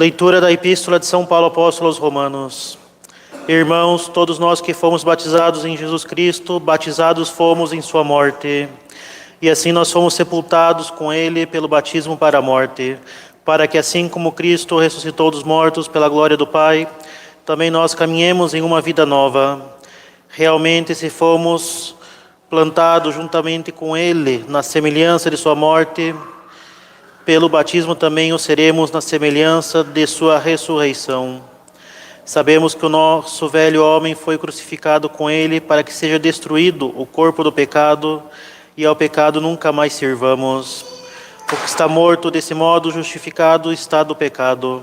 Leitura da Epístola de São Paulo Apóstolo aos Romanos. Irmãos, todos nós que fomos batizados em Jesus Cristo, batizados fomos em sua morte. E assim nós fomos sepultados com ele pelo batismo para a morte, para que assim como Cristo ressuscitou dos mortos pela glória do Pai, também nós caminhemos em uma vida nova. Realmente, se fomos plantados juntamente com ele na semelhança de sua morte, pelo batismo também o seremos na semelhança de sua ressurreição. Sabemos que o nosso velho homem foi crucificado com ele para que seja destruído o corpo do pecado e ao pecado nunca mais sirvamos. O que está morto desse modo justificado está do pecado.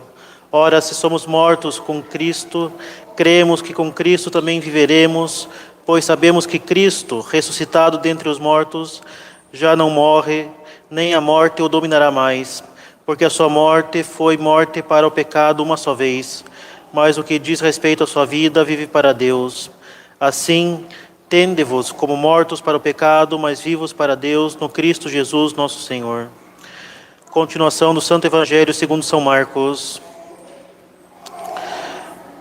Ora, se somos mortos com Cristo, cremos que com Cristo também viveremos, pois sabemos que Cristo, ressuscitado dentre os mortos, já não morre, nem a morte o dominará mais, porque a sua morte foi morte para o pecado uma só vez, mas o que diz respeito à sua vida vive para Deus. Assim, tende-vos como mortos para o pecado, mas vivos para Deus no Cristo Jesus nosso Senhor. Continuação do Santo Evangelho segundo São Marcos.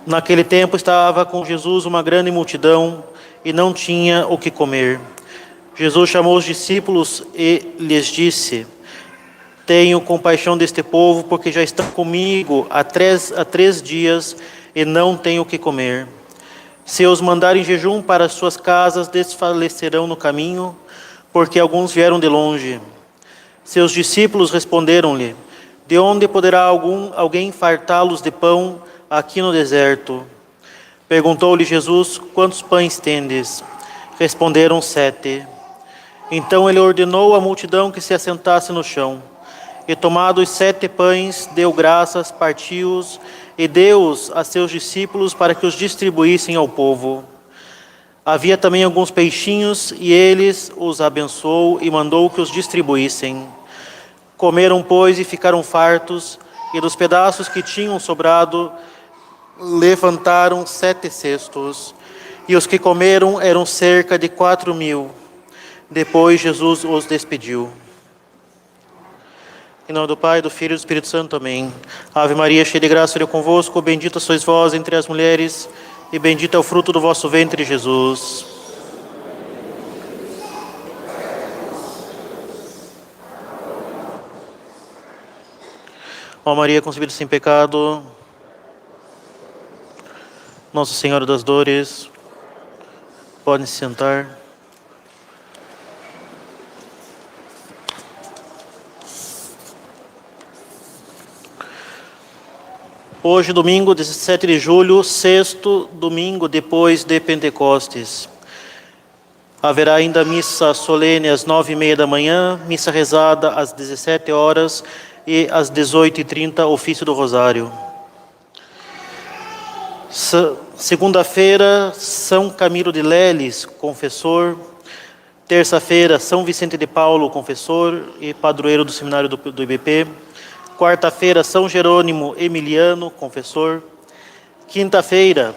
Naquele tempo estava com Jesus uma grande multidão e não tinha o que comer. Jesus chamou os discípulos e lhes disse: Tenho compaixão deste povo, porque já estão comigo há três dias e não têm o que comer. Se os mandarem jejum para suas casas, desfalecerão no caminho, porque alguns vieram de longe. Seus discípulos responderam-lhe: De onde poderá alguém fartá-los de pão aqui no deserto? Perguntou-lhe Jesus: Quantos pães tendes? Responderam: 7. Então ele ordenou à multidão que se assentasse no chão. E tomado os 7 pães, deu graças, partiu-os e deu-os a seus discípulos para que os distribuíssem ao povo. Havia também alguns peixinhos e eles os abençoou e mandou que os distribuíssem. Comeram, pois, e ficaram fartos, e dos pedaços que tinham sobrado, levantaram 7 cestos. E os que comeram eram cerca de 4.000. Depois Jesus os despediu. Em nome do Pai, do Filho e do Espírito Santo. Amém. Ave Maria, cheia de graça, o Senhor é convosco. Bendita sois vós entre as mulheres, e bendito é o fruto do vosso ventre, Jesus. Ó Maria, concebida sem pecado, Nossa Senhora das Dores, podem se sentar. Hoje, domingo, 17 de julho, sexto domingo depois de Pentecostes. Haverá ainda missa solene às 9h30 da manhã, missa rezada às 17 horas e às 18h30, ofício do Rosário. Segunda-feira, São Camilo de Leles, confessor. Terça-feira, São Vicente de Paulo, confessor e padroeiro do seminário do IBP. Quarta-feira, São Jerônimo Emiliano, confessor. Quinta-feira,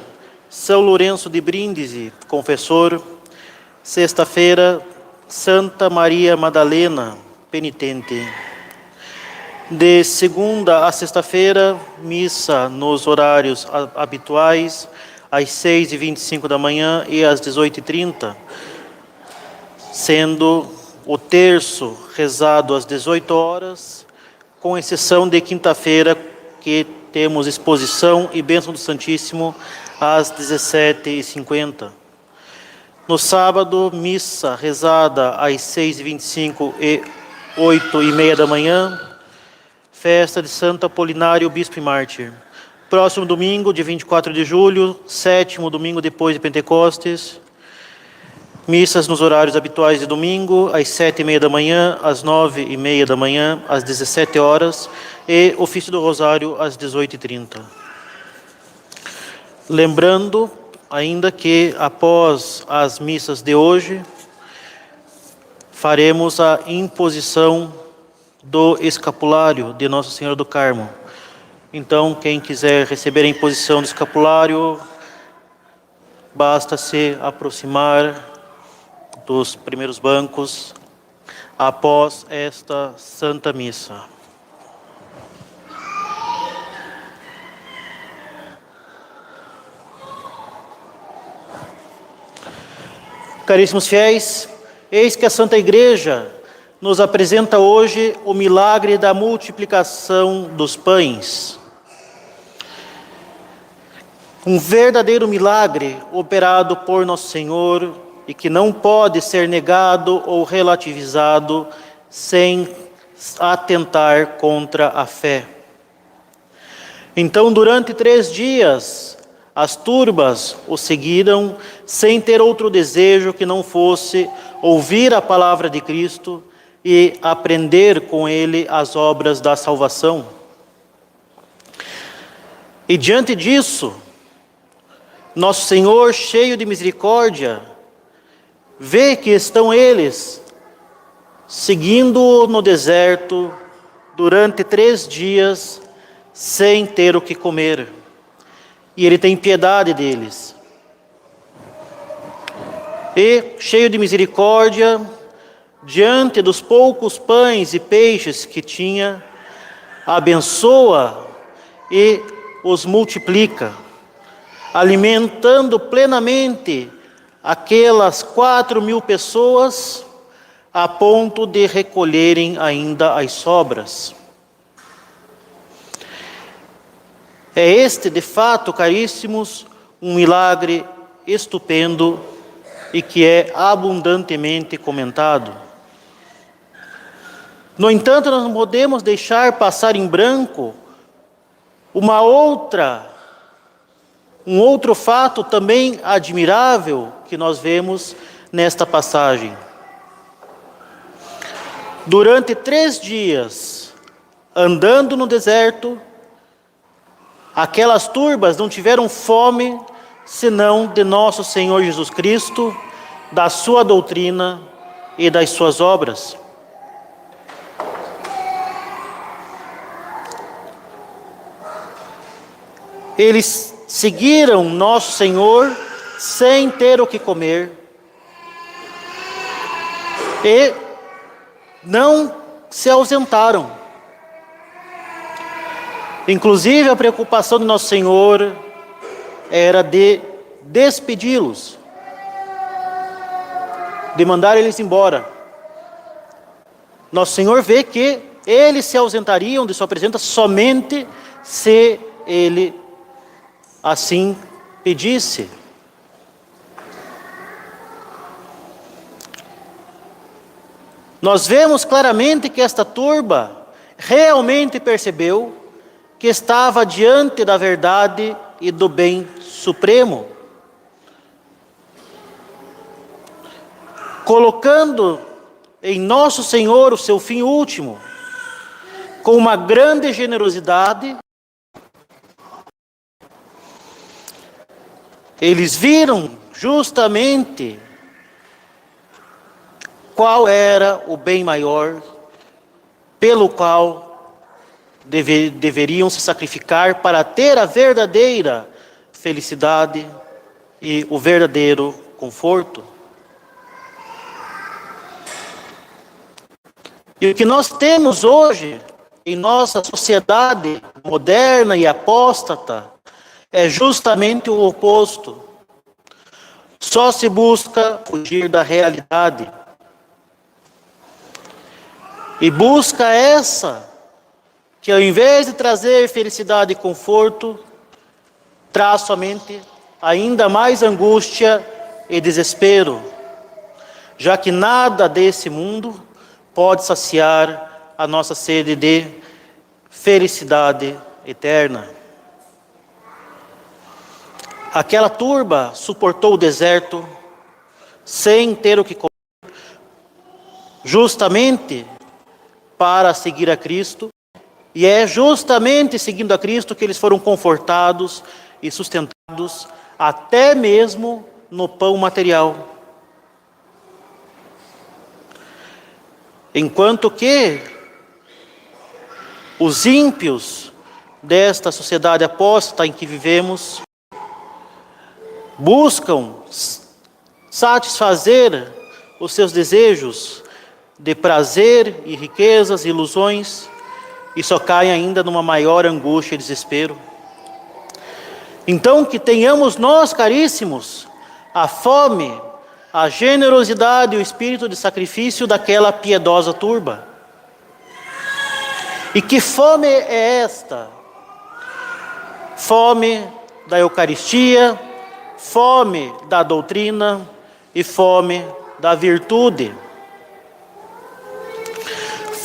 São Lourenço de Brindisi, confessor. Sexta-feira, Santa Maria Madalena, penitente. De segunda a sexta-feira, missa nos horários habituais, às 6h25 da manhã e às 18h30, sendo o terço rezado às 18 horas, com exceção de quinta-feira, que temos exposição e bênção do Santíssimo às 17h50. No sábado, missa rezada às 6h25 e 8h30 da manhã, festa de Santo Apolinário, Bispo e Mártir. Próximo domingo, dia 24 de julho, sétimo domingo depois de Pentecostes, missas nos horários habituais de domingo, às 7h30 da manhã, às 9h30 da manhã, às 17 horas, e ofício do Rosário às 18h30. Lembrando ainda que após as missas de hoje, faremos a imposição do escapulário de Nossa Senhora do Carmo. Então, quem quiser receber a imposição do escapulário, basta se aproximar dos primeiros bancos após esta Santa Missa. Caríssimos fiéis, eis que a Santa Igreja nos apresenta hoje o milagre da multiplicação dos pães. Um verdadeiro milagre operado por Nosso Senhor e que não pode ser negado ou relativizado sem atentar contra a fé. Então, durante 3 dias, as turbas o seguiram sem ter outro desejo que não fosse ouvir a palavra de Cristo e aprender com ele as obras da salvação. E diante disso, Nosso Senhor, cheio de misericórdia, vê que estão eles seguindo no deserto durante 3 dias sem ter o que comer. E Ele tem piedade deles. E, cheio de misericórdia, diante dos poucos pães e peixes que tinha, abençoa e os multiplica, alimentando plenamente aquelas 4.000 pessoas, a ponto de recolherem ainda as sobras. É este, de fato, caríssimos, um milagre estupendo e que é abundantemente comentado. No entanto, nós não podemos deixar passar em branco um outro fato também admirável que nós vemos nesta passagem. Durante 3 dias, andando no deserto, aquelas turbas não tiveram fome, senão de nosso Senhor Jesus Cristo, da sua doutrina e das suas obras. Eles seguiram nosso Senhor sem ter o que comer e não se ausentaram. Inclusive, a preocupação de Nosso Senhor era de despedi-los, de mandar eles embora. Nosso Senhor vê que eles se ausentariam de sua presença somente se Ele assim pedisse. Nós vemos claramente que esta turba realmente percebeu que estava diante da verdade e do bem supremo, colocando em Nosso Senhor o seu fim último, com uma grande generosidade. Eles viram justamente qual era o bem maior pelo qual deveriam se sacrificar para ter a verdadeira felicidade e o verdadeiro conforto. E o que nós temos hoje em nossa sociedade moderna e apóstata é justamente o oposto. Só se busca fugir da realidade. E busca essa que, ao invés de trazer felicidade e conforto, traz somente ainda mais angústia e desespero, já que nada desse mundo pode saciar a nossa sede de felicidade eterna. Aquela turba suportou o deserto sem ter o que comer, justamente para seguir a Cristo, e é justamente seguindo a Cristo que eles foram confortados e sustentados, até mesmo no pão material. Enquanto que os ímpios desta sociedade apóstata em que vivemos buscam satisfazer os seus desejos de prazer e riquezas, ilusões, e só caem ainda numa maior angústia e desespero. Então, que tenhamos nós, caríssimos, a fome a generosidade e o espírito de sacrifício daquela piedosa turba. E que fome é esta? Fome da Eucaristia, fome da doutrina e fome da virtude.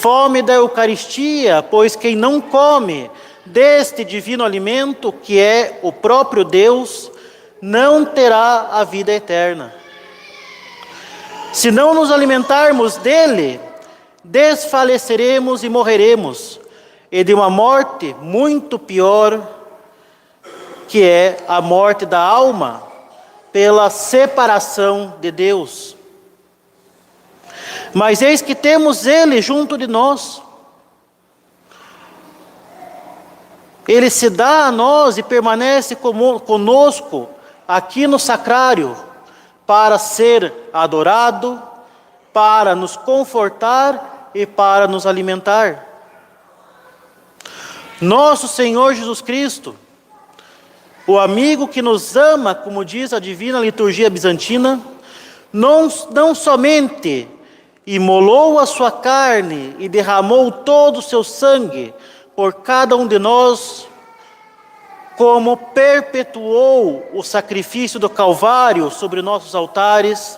Fome da Eucaristia, pois quem não come deste divino alimento, que é o próprio Deus, não terá a vida eterna. Se não nos alimentarmos dele, desfaleceremos e morreremos, e de uma morte muito pior, que é a morte da alma, pela separação de Deus. Mas eis que temos ele junto de nós. Ele se dá a nós e permanece conosco aqui no sacrário, para ser adorado, para nos confortar e para nos alimentar. Nosso Senhor Jesus Cristo, o amigo que nos ama, como diz a divina liturgia bizantina, não somente imolou a sua carne e derramou todo o seu sangue por cada um de nós, como perpetuou o sacrifício do Calvário sobre nossos altares,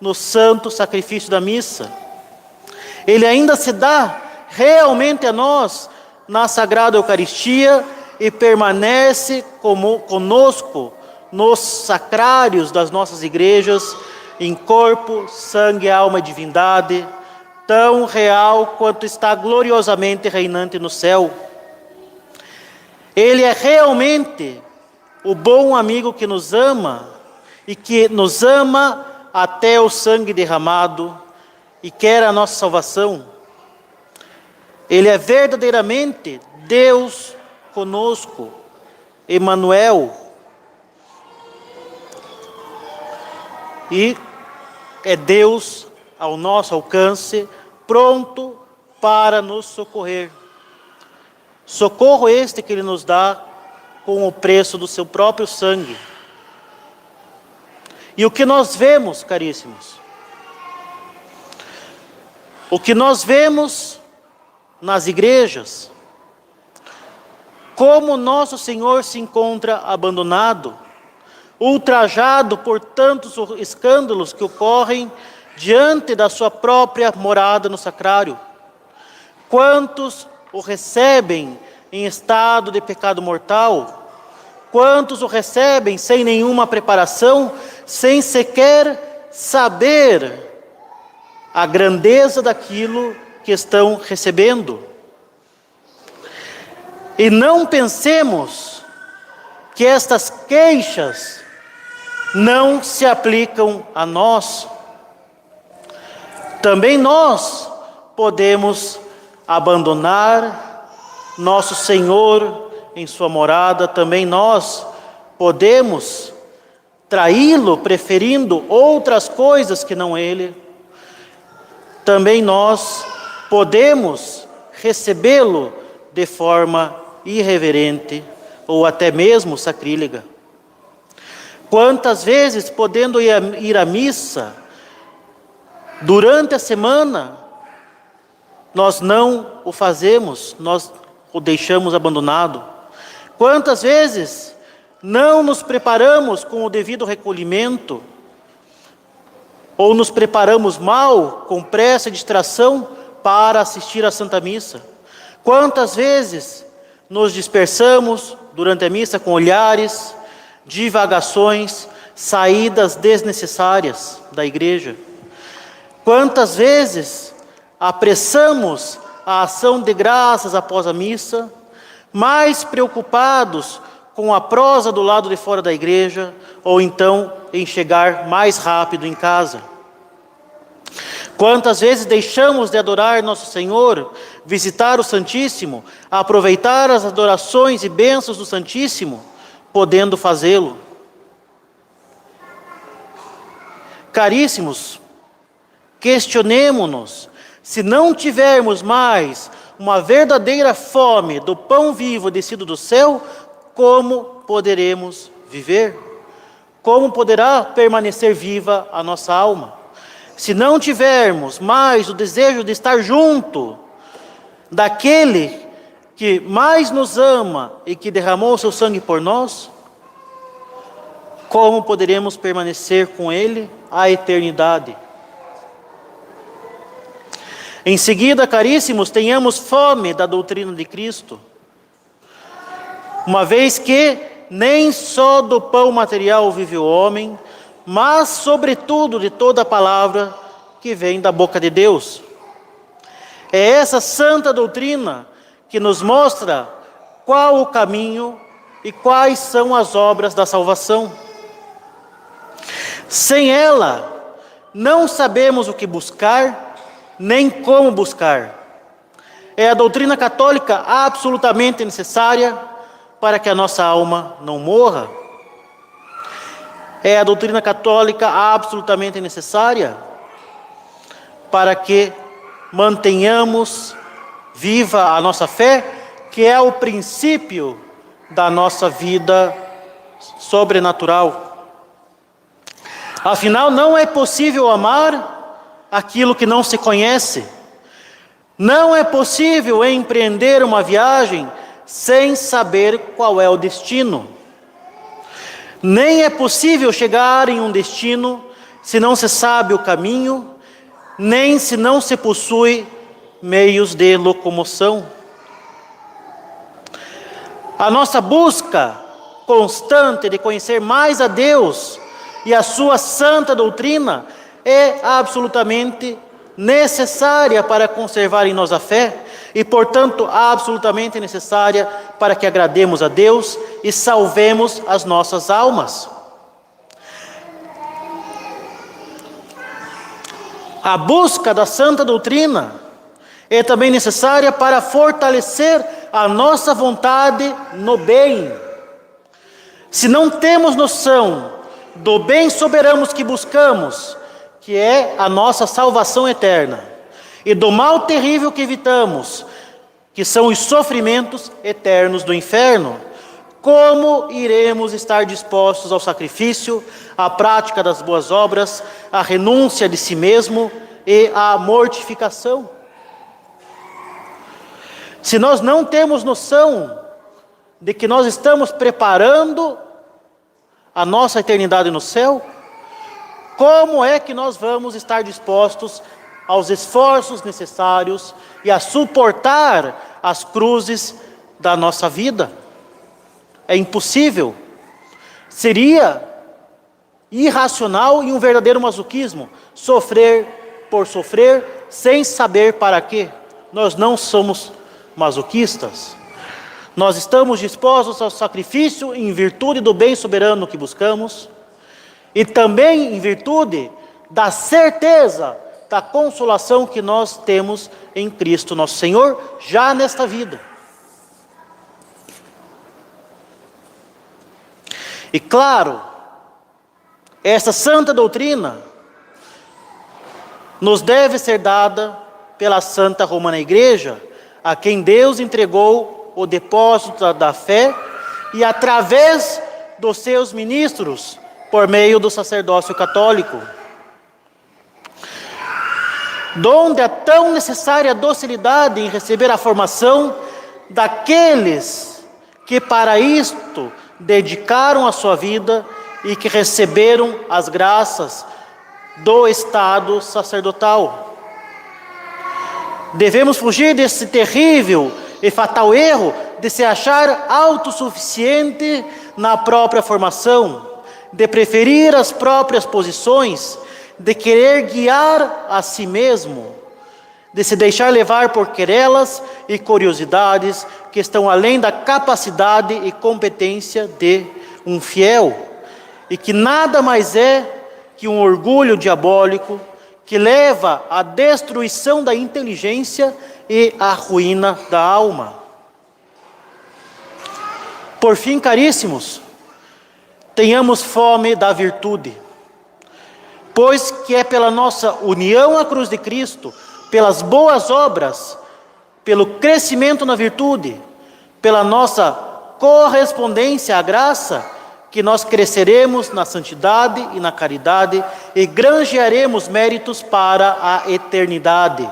no santo sacrifício da missa. Ele ainda se dá realmente a nós na Sagrada Eucaristia e permanece conosco nos sacrários das nossas igrejas, em corpo, sangue, alma e divindade, tão real quanto está gloriosamente reinante no céu. Ele é realmente o bom amigo que nos ama e que nos ama até o sangue derramado e quer a nossa salvação. Ele é verdadeiramente Deus conosco, Emmanuel. E é Deus ao nosso alcance, pronto para nos socorrer. Socorro este que Ele nos dá com o preço do seu próprio sangue. E o que nós vemos, caríssimos? O que nós vemos nas igrejas, como nosso Senhor se encontra abandonado, ultrajado por tantos escândalos que ocorrem diante da sua própria morada no sacrário. Quantos o recebem em estado de pecado mortal? Quantos o recebem sem nenhuma preparação, sem sequer saber a grandeza daquilo que estão recebendo? E não pensemos que estas queixas não se aplicam a nós. Também nós podemos abandonar nosso Senhor em sua morada, também nós podemos traí-lo preferindo outras coisas que não Ele. Também nós podemos recebê-lo de forma irreverente ou até mesmo sacrílega. Quantas vezes, podendo ir à missa durante a semana, nós não o fazemos, nós o deixamos abandonado. Quantas vezes não nos preparamos com o devido recolhimento, ou nos preparamos mal, com pressa e distração, para assistir à Santa Missa. Quantas vezes nos dispersamos durante a missa com olhares, divagações, saídas desnecessárias da igreja. Quantas vezes apressamos a ação de graças após a missa, mais preocupados com a prosa do lado de fora da igreja, ou então em chegar mais rápido em casa. Quantas vezes deixamos de adorar nosso Senhor, visitar o Santíssimo, aproveitar as adorações e bênçãos do Santíssimo, podendo fazê-lo. Caríssimos, questionemo-nos, se não tivermos mais uma verdadeira fome do pão vivo descido do céu, como poderemos viver? como poderá permanecer viva a nossa alma? Se não tivermos mais o desejo de estar junto daquele que mais nos ama e que derramou o seu sangue por nós, como poderemos permanecer com Ele a eternidade? Em seguida, caríssimos, tenhamos fome da doutrina de Cristo, uma vez que nem só do pão material vive o homem, mas sobretudo de toda a palavra que vem da boca de Deus. É essa santa doutrina que nos mostra qual o caminho e quais são as obras da salvação. Sem ela, não sabemos o que buscar, nem como buscar. É a doutrina católica absolutamente necessária para que a nossa alma não morra. É a doutrina católica absolutamente necessária para que mantenhamos viva a nossa fé, que é o princípio da nossa vida sobrenatural. Afinal, não é possível amar aquilo que não se conhece. Não é possível empreender uma viagem sem saber qual é o destino. Nem é possível chegar em um destino se não se sabe o caminho, nem se não se possui meios de locomoção. A nossa busca constante de conhecer mais a Deus e a sua santa doutrina é absolutamente necessária para conservar em nós a fé e, portanto, absolutamente necessária para que agrademos a Deus e salvemos as nossas almas. A busca da santa doutrina é também necessária para fortalecer a nossa vontade no bem. Se não temos noção do bem soberano que buscamos, que é a nossa salvação eterna, e do mal terrível que evitamos, que são os sofrimentos eternos do inferno, como iremos estar dispostos ao sacrifício, à prática das boas obras, à renúncia de si mesmo e à mortificação? Se nós não temos noção de que nós estamos preparando a nossa eternidade no céu, como é que nós vamos estar dispostos aos esforços necessários e a suportar as cruzes da nossa vida? É impossível. Seria irracional e um verdadeiro masoquismo sofrer por sofrer sem saber para quê. Nós não somos masoquistas. Nós estamos dispostos ao sacrifício em virtude do bem soberano que buscamos e também em virtude da certeza da consolação que nós temos em Cristo nosso Senhor, já nesta vida. E claro, essa santa doutrina nos deve ser dada pela Santa Romana Igreja, a quem Deus entregou o depósito da fé e através dos seus ministros, por meio do sacerdócio católico. Donde a tão necessária docilidade em receber a formação daqueles que para isto dedicaram a sua vida e que receberam as graças do estado sacerdotal. Devemos fugir desse terrível e fatal erro de se achar autossuficiente na própria formação, de preferir as próprias posições, de querer guiar a si mesmo, de se deixar levar por querelas e curiosidades que estão além da capacidade e competência de um fiel, e que nada mais é que um orgulho diabólico que leva à destruição da inteligência e à ruína da alma. Por fim, caríssimos, tenhamos fome da virtude, pois que é pela nossa união à cruz de Cristo, pelas boas obras, pelo crescimento na virtude, pela nossa correspondência à graça, que nós cresceremos na santidade e na caridade e granjearemos méritos para a eternidade.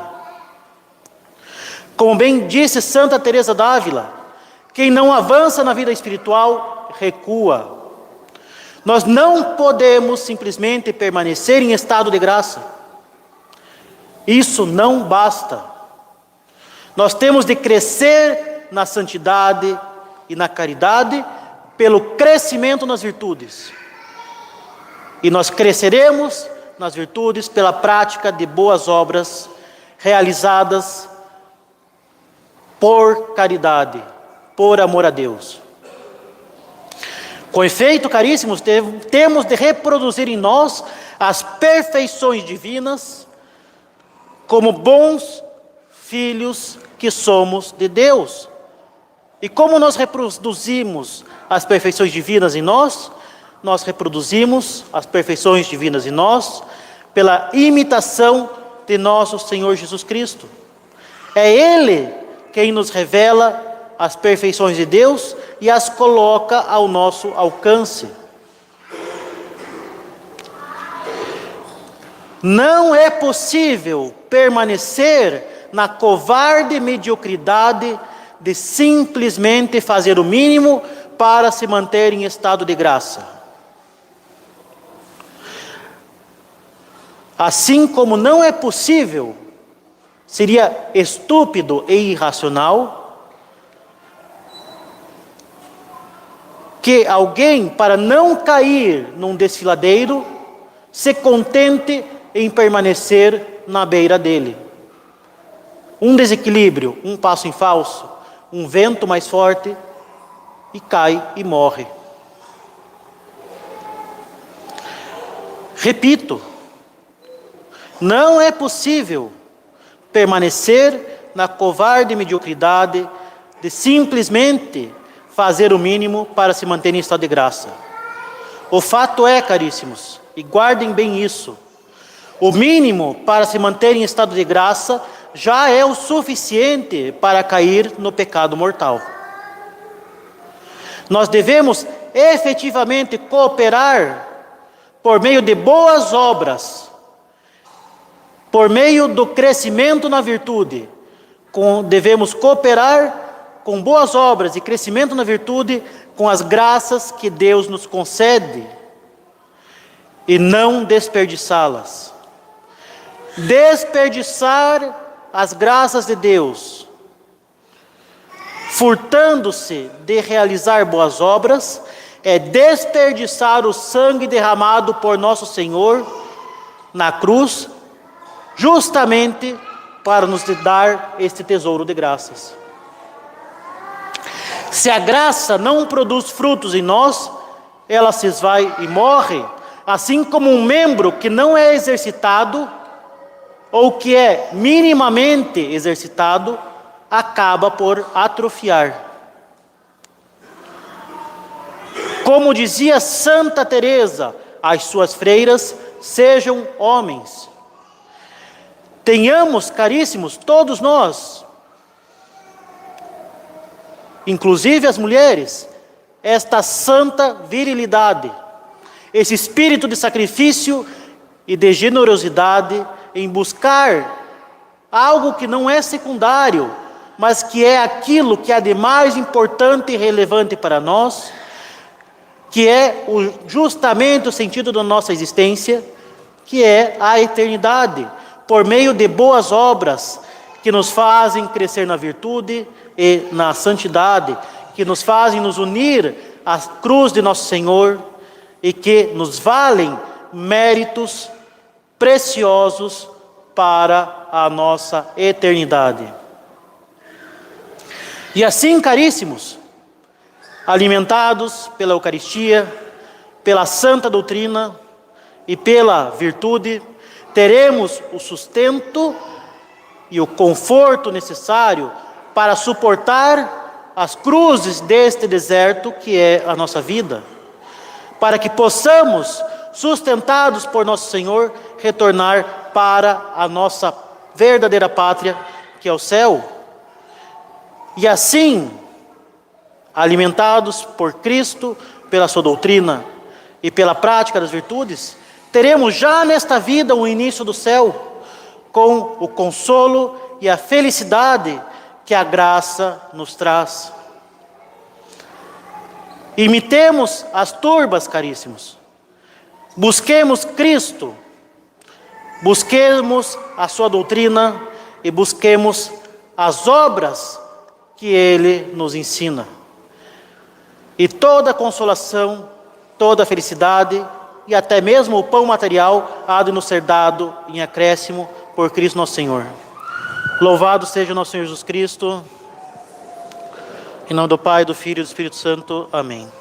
Como bem disse Santa Teresa d'Ávila, quem não avança na vida espiritual, recua. Nós não podemos simplesmente permanecer em estado de graça. Isso não basta. Nós temos de crescer na santidade e na caridade pelo crescimento nas virtudes. E nós cresceremos nas virtudes pela prática de boas obras realizadas por caridade, por amor a Deus. Com efeito, caríssimos, temos de reproduzir em nós as perfeições divinas como bons filhos que somos de Deus. E como nós reproduzimos as perfeições divinas em nós? Nós reproduzimos as perfeições divinas em nós pela imitação de nosso Senhor Jesus Cristo. É Ele quem nos revela as perfeições de Deus e as coloca ao nosso alcance. Não é possível permanecer na covarde mediocridade de simplesmente fazer o mínimo para se manter em estado de graça. Assim como não é possível, seria estúpido e irracional que alguém, para não cair num desfiladeiro, se contente em permanecer na beira dele. Um desequilíbrio, um passo em falso, um vento mais forte e cai e morre. Repito, não é possível permanecer na covarde mediocridade de simplesmente fazer o mínimo para se manter em estado de graça. O fato é, caríssimos, e guardem bem isso, o mínimo para se manter em estado de graça já é o suficiente para cair no pecado mortal. Nós devemos efetivamente cooperar por meio de boas obras, por meio do crescimento na virtude. Devemos cooperar com boas obras e crescimento na virtude com as graças que Deus nos concede e não desperdiçá-las. Desperdiçar as graças de Deus, furtando-se de realizar boas obras, é desperdiçar o sangue derramado por nosso Senhor na cruz, justamente para nos dar este tesouro de graças. Se a graça não produz frutos em nós, ela se esvai e morre, assim como um membro que não é exercitado, ou que é minimamente exercitado, acaba por atrofiar. Como dizia Santa Teresa, as suas freiras sejam homens. Tenhamos, caríssimos, todos nós, inclusive as mulheres, esta santa virilidade, esse espírito de sacrifício e de generosidade em buscar algo que não é secundário, mas que é aquilo que é de mais importante e relevante para nós, que é justamente o sentido da nossa existência, que é a eternidade, por meio de boas obras que nos fazem crescer na virtude e na santidade, que nos fazem nos unir à cruz de nosso Senhor e que nos valem méritos preciosos para a nossa eternidade. E assim, caríssimos, alimentados pela Eucaristia, pela santa doutrina e pela virtude, teremos o sustento e o conforto necessário para suportar as cruzes deste deserto que é a nossa vida, para que possamos, sustentados por nosso Senhor, retornar para a nossa verdadeira pátria, que é o céu. E assim, alimentados por Cristo, pela sua doutrina e pela prática das virtudes, teremos já nesta vida o início do céu, com o consolo e a felicidade que a graça nos traz. Imitemos as turbas, caríssimos. Busquemos Cristo, busquemos a sua doutrina e busquemos as obras que Ele nos ensina. E toda consolação, toda felicidade e até mesmo o pão material há de nos ser dado em acréscimo por Cristo nosso Senhor. Louvado seja o nosso Senhor Jesus Cristo. Em nome do Pai, do Filho e do Espírito Santo. Amém.